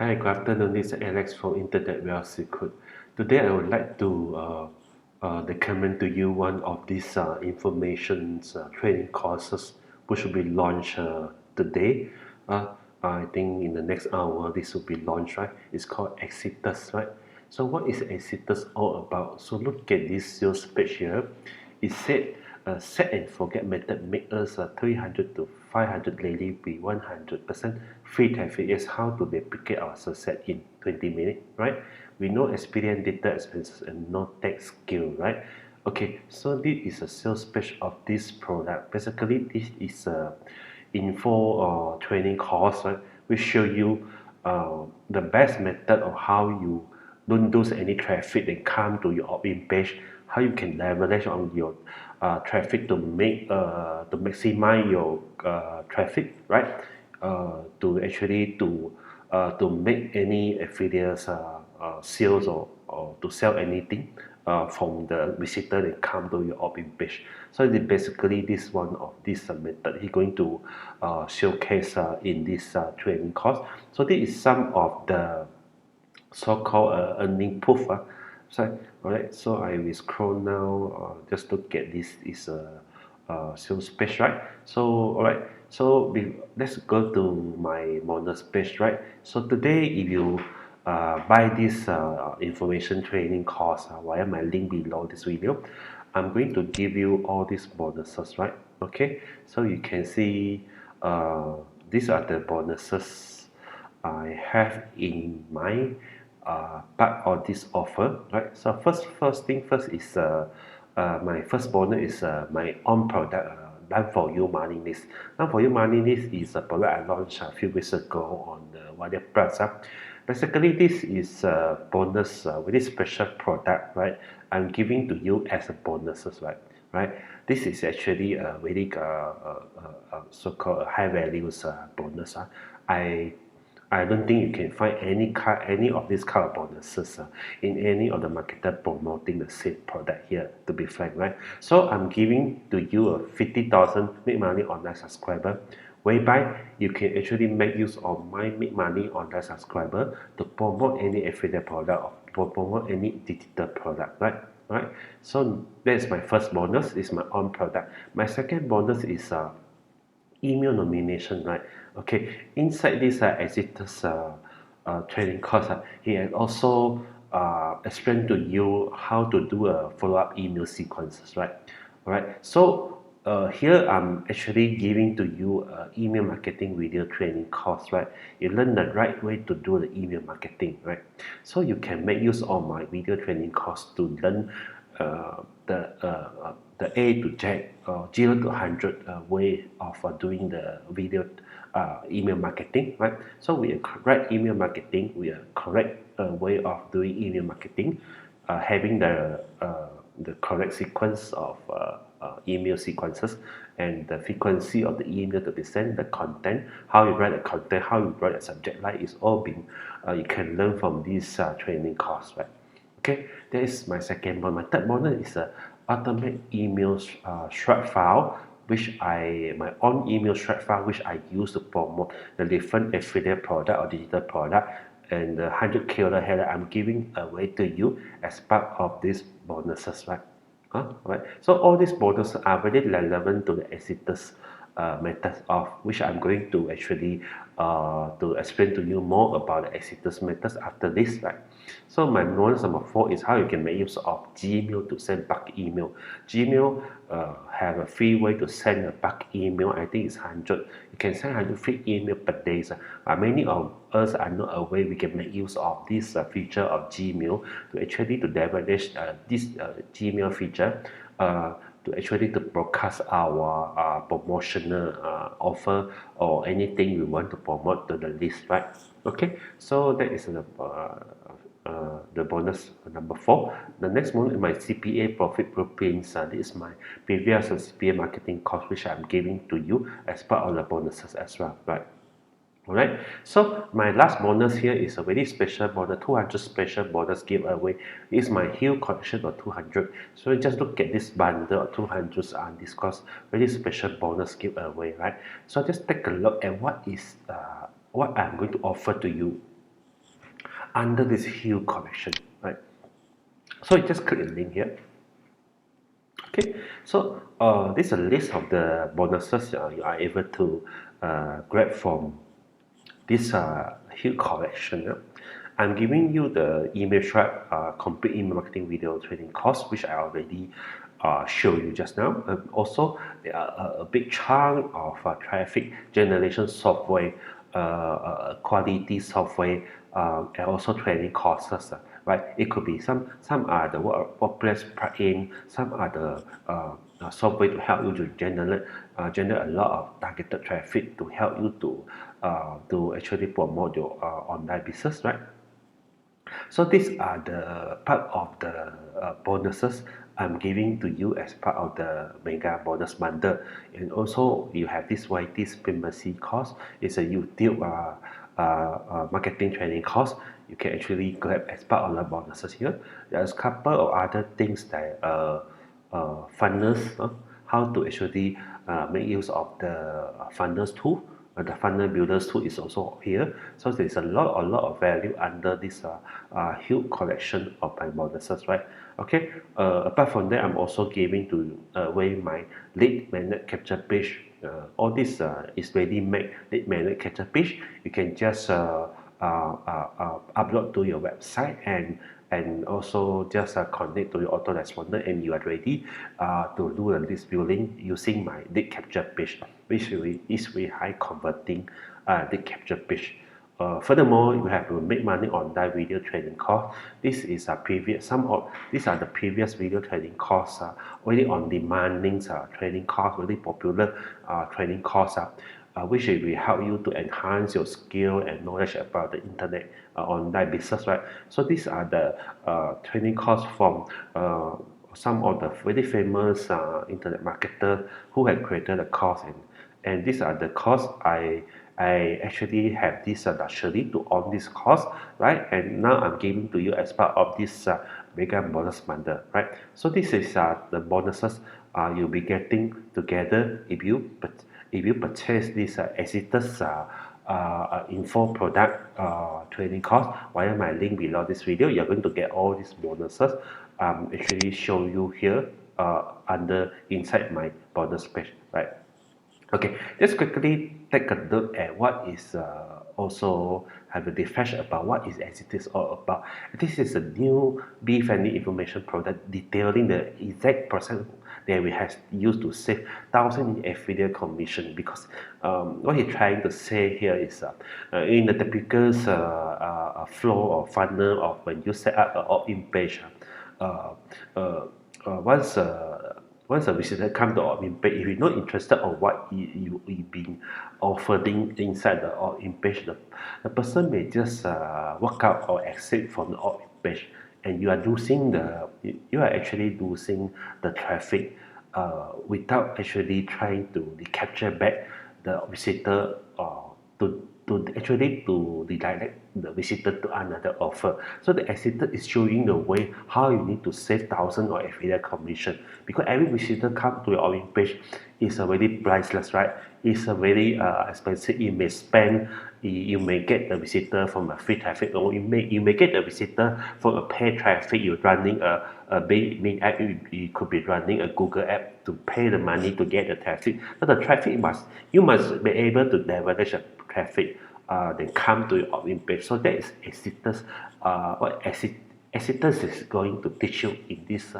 Hi, good afternoon. This is Alex from Internet Wealth Secret. Today, I would like to recommend to you one of these information training courses which will be launched today. I think in the next hour this will be launched, right? It's called Exitus, right? So, what is Exitus all about? So, look at this sales page here. It said set and forget method make us 300 to 500 daily with 100% free traffic. Is how to replicate our success in 20 minutes, right? We know experience, data expenses, and no tech skill, right? Okay, so this is a sales page of this product. Basically, this is a info or training course, right? We show you the best method of how you don't lose any traffic and come to your opt-in page, how you can leverage on your traffic to maximize your traffic, right? To make any affiliates sales or to sell anything from the visitor that come to your opt-in page. So basically this one of this method he's going to showcase in this training course. So this is some of the so-called earning proof. So, all right, so I will scroll now. Just look at this is a sales page, right? So, all right, so let's go to my bonus page, right? So today, if you buy this information training course via my link below this video, I'm going to give you all these bonuses, right? Okay, so you can see these are the bonuses I have in my part of this offer, right? So first thing first is my first bonus is my own product, Done for You Money List. Done for You Money List is a product I launched a few weeks ago on the Wire Plus. Basically, this is a bonus, very special product, right? I'm giving to you as a bonuses, right? Right. This is actually a very so-called high values bonus. I I don't think you can find any of these kind of bonuses in any of the marketer promoting the same product here, to be frank, right? So I'm giving to you a 50,000 make money online subscriber, whereby you can actually make use of my make money online subscriber to promote any affiliate product or promote any digital product, right? Right. So that's my first bonus, is my own product. My second bonus is email nomination, right? Okay, inside this Exitus training course, he has also explained to you how to do a follow-up email sequences, right? All right, so here I'm actually giving to you email marketing video training course, right? You learn the right way to do the email marketing, right? So you can make use of my video training course to learn the A to Z, 0 to 100 way of doing the video email marketing, right? So we are correct email marketing, we are correct way of doing email marketing, having the correct sequence of email sequences and the frequency of the email to be sent, the content, how you write the content, how you write the subject line is all being you can learn from this training course, right? Okay, that is my second one. My third one is a automate email shred file, which my own email shred file, which I use to promote the different affiliate product or digital product, and the 100K header I'm giving away to you as part of these bonuses, right? Right. So all these bonuses are very relevant to the Exitus methods of which I'm going to actually to explain to you more about the Exitus methods after this, right? So my bonus number 4 is how you can make use of Gmail to send bulk email. Gmail have a free way to send a bulk email. I think it's 100. You can send 100 free email per day. But many of us are not aware we can make use of this feature of Gmail to actually to leverage this Gmail feature to actually to broadcast our promotional offer or anything we want to promote to the list, right? Okay, so that is the bonus number 4. The next one is my CPA profit blueprints. This is my previous CPA marketing course which I'm giving to you as part of the bonuses as well, right? Alright, so my last bonus here is a very special bonus, 200 special bonus giveaway. It's my Hill collection of 200. So just look at this bundle of 200 on this course, very special bonus giveaway, right? So just take a look at what I'm going to offer to you. under this huge collection, right? So you just click the link here. Okay, so this is a list of the bonuses you are able to grab from this huge collection. I'm giving you the email trap complete email marketing video training course, which I already showed you just now. Also, there are a big chunk of traffic generation software, quality software, and also training courses. Right? It could be some are the WordPress plugin, some are the software to help you to generate a lot of targeted traffic to help you to actually promote your online business, right? So these are the part of the bonuses I'm giving to you as part of the mega bonus bundle. And also you have this YT Supremacy course. It's a YouTube marketing training course. You can actually grab as part of the bonuses here. There's a couple of other things that funnels, how to actually make use of the funnels tool. The funnel builders tool is also here. So there's a lot of value under this huge collection of my bonuses, right? Okay. Apart from that, I'm also giving to away my lead magnet capture page. All this is ready-made lead magnet capture page. You can just upload to your website and also just connect to your autoresponder, and you are ready to do the list building using my lead capture page, which is very high converting lead capture page. Furthermore, you have to make money on that video training course. This is a previous these are the previous video training course, really on demanding training course, really popular training course, which will help you to enhance your skill and knowledge about the internet online business, right? So these are the training course from some of the very famous internet marketer who have created a course, and these are the course I actually have this luxury to own this course, right? And now I'm giving to you as part of this mega bonus bundle, right? So this is the bonuses you'll be getting together if you purchase this Exitus info product training course via my link below this video. You're going to get all these bonuses actually show you here under inside my bonus page, right? Okay, let's quickly take a look at what is also have a refresh about what is Exitus all about. This is a new bee-friendly information product detailing the exact process that we have used to save thousands in affiliate commission. Because what he's trying to say here is in the typical flow or funnel of when you set up an opt-in page, uh, uh, once once a visitor come to opt-in page, if you're not interested on what you've been offering inside the opt-in page, the person may just walk out or exit from the opt-in page, and you are you are actually losing the traffic without actually trying to recapture back the visitor to actually to redirect the visitor to another offer. So the Exitus is showing the way how you need to save thousands of affiliate commission, because every visitor come to your opt-in page is a very priceless, right? It's a very expensive. You may spend, you may get the visitor from a free traffic, or you may get the visitor from a paid traffic. You're running a big app. You could be running a Google app to pay the money to get the traffic. So the traffic you must be able to leverage the traffic then come to your opt-in page. So that is Exitus. What Exitus is going to teach you in this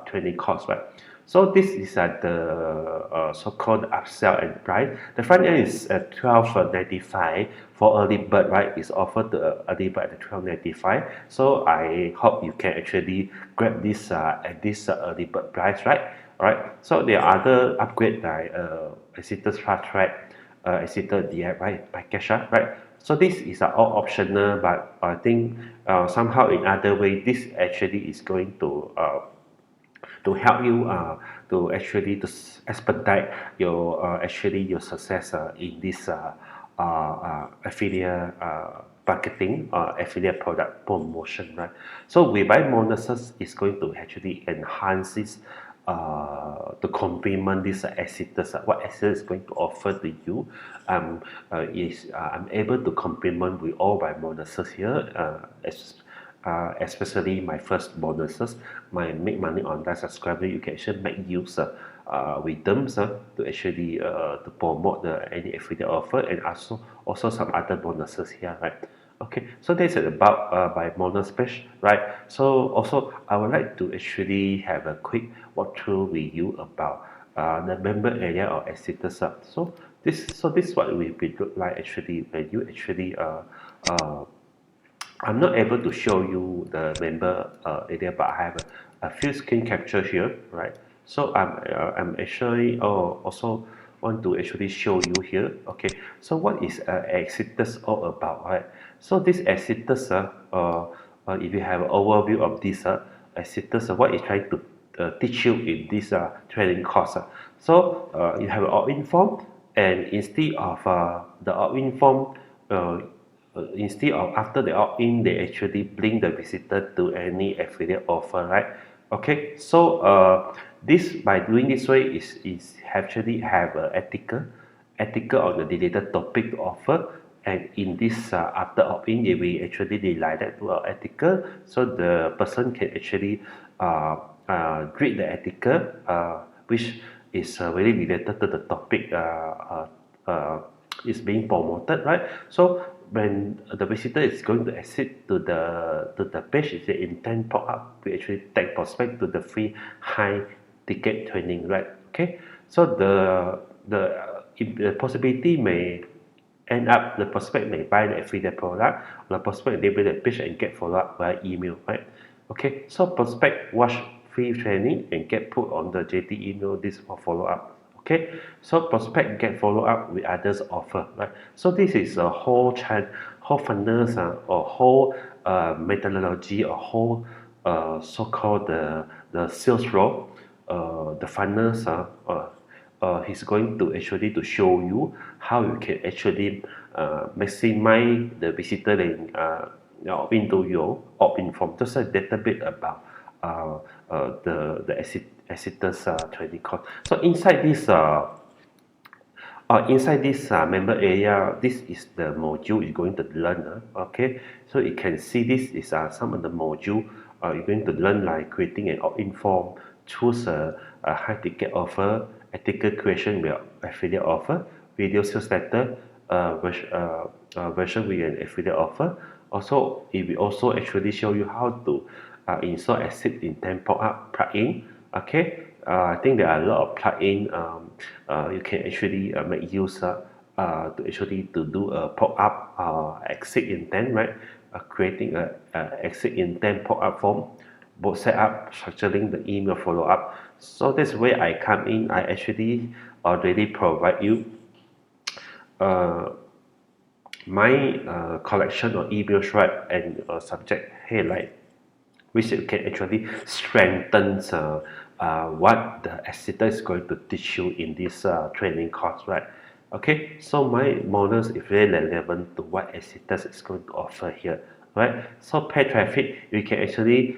training course, right? So this is the so-called upsell and price. The front end is at $12.95 for early bird, right? It's offered to early bird at $12.95. So I hope you can actually grab this at this early bird price, right? All right. So there are other upgrade like Exitus Fast Track, Exitus DIY package, right? So this is all optional, but I think somehow in other way, this actually is going to help you to actually to expedite your actually your success in this affiliate marketing or affiliate product promotion, right? So we buy bonuses is going to actually enhance this to complement this Exitus. What Exitus is going to offer to you is I'm able to complement with all my bonuses here, especially my first bonuses, my make money online subscriber. You can actually make use with them to actually to promote any affiliate offer, and also some other bonuses here, right? Okay, so that's about my bonus page, right? So also I would like to actually have a quick walkthrough with you about the member area or Exitus. So this is what we look like actually when you actually uh, I'm not able to show you the member area, but I have a few screen capture here, right? So I'm actually also want to actually show you here. Okay, so what is Exitus all about, right? So this Exitus, if you have an overview of this Exitus, what is trying to teach you in this training course. You have an opt-in form, and instead of the opt-in form, instead of after they opt in, they actually bring the visitor to any affiliate offer, right? Okay, so this by doing this way is actually have a ethical on the related topic to offer, and in this after opt-in, they will actually delay that to ethical, so the person can actually read the ethical, which is very related to the topic is being promoted, right? So when the visitor is going to exit to the page, is the intent pop up, we actually take prospect to the free high ticket training, right? Okay, so the possibility may end up the prospect may buy the affiliate product, or the prospect may buy the page and get follow up via email, right? Okay, so prospect watch free training and get put on the JT email this for follow up. Okay, so prospect get follow up with others offer, right? So this is a whole funnels or whole methodology, or whole so-called the sales role, the funnels he's going to actually to show you how you can actually maximize the visitor and into your opt-in form. Just a little bit about the Exitus training course. So inside this member area, this is the module you're going to learn. Okay, so you can see this is some of the module you're going to learn, like creating an opt-in form, choose a high ticket offer, ethical creation with affiliate offer, video sales letter, version with an affiliate offer. Also, it will also actually show you how to install Exit Intent pop-up plugin. Okay, I think there are a lot of plugin you can actually make use to actually to do a pop-up exit intent, right? Creating a exit intent pop-up form, both set up, structuring the email follow-up. So that's where I come in. I actually already provide you uh, my collection of emails, right, and subject headline, which you can actually strengthen what the editor is going to teach you in this training course, right? Okay, so my models is very relevant to what editor is going to offer here, right? So paid traffic, you can actually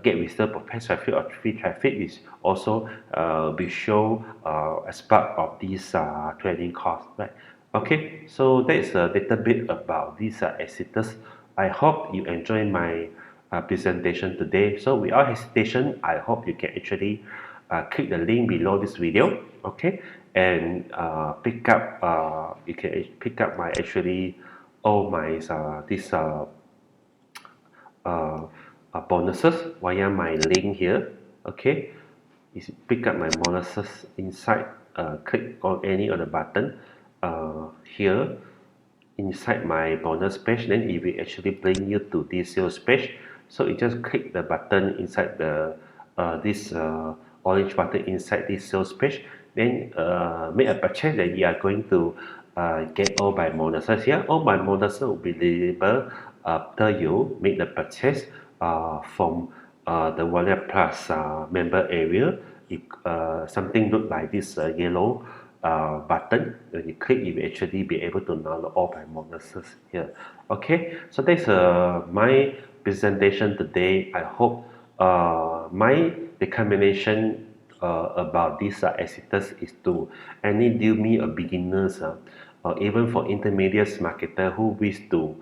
get reserved for paid traffic or free traffic, is also be shown as part of this training course, right? Okay, so that's a little bit about these editors. I hope you enjoy my presentation today. So without hesitation, I hope you can actually click the link below this video, okay, and pick up. You can pick up my actually all my uh, bonuses via my link here, okay. Is pick up my bonuses inside. Click on any of the button here inside my bonus page, then it will actually bring you to this sales page. So you just click the button inside the this orange button inside this sales page, then make a purchase, then you are going to get all my bonuses here. All my bonuses will be delivered after you make the purchase from the Wallet Plus member area. If something look like this yellow button, when you click, you will actually be able to download all my bonuses here. Okay, so that's my presentation today. I hope my recommendation about this Exitus is to any newbie or beginners, or even for intermediate marketer who wish to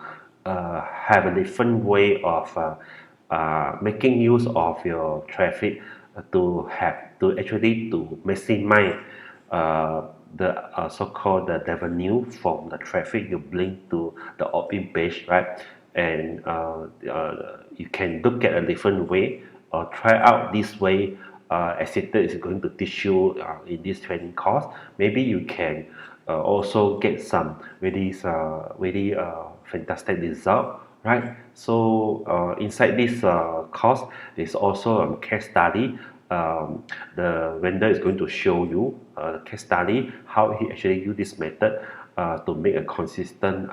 have a different way of making use of your traffic, to actually to maximize the so-called the revenue from the traffic you bring to the opt-in page, right? And you can look at a different way or try out this way. Exitus is going to teach you in this training course. Maybe you can also get some really fantastic result, right? So inside this course, there's also a case study. The vendor is going to show you a case study how he actually use this method to make a consistent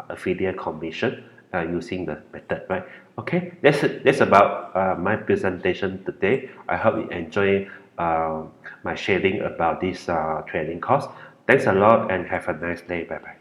affiliate commission using the method, right? Okay, that's about my presentation today. I hope you enjoy my sharing about this training course. Thanks a lot and have a nice day. Bye bye.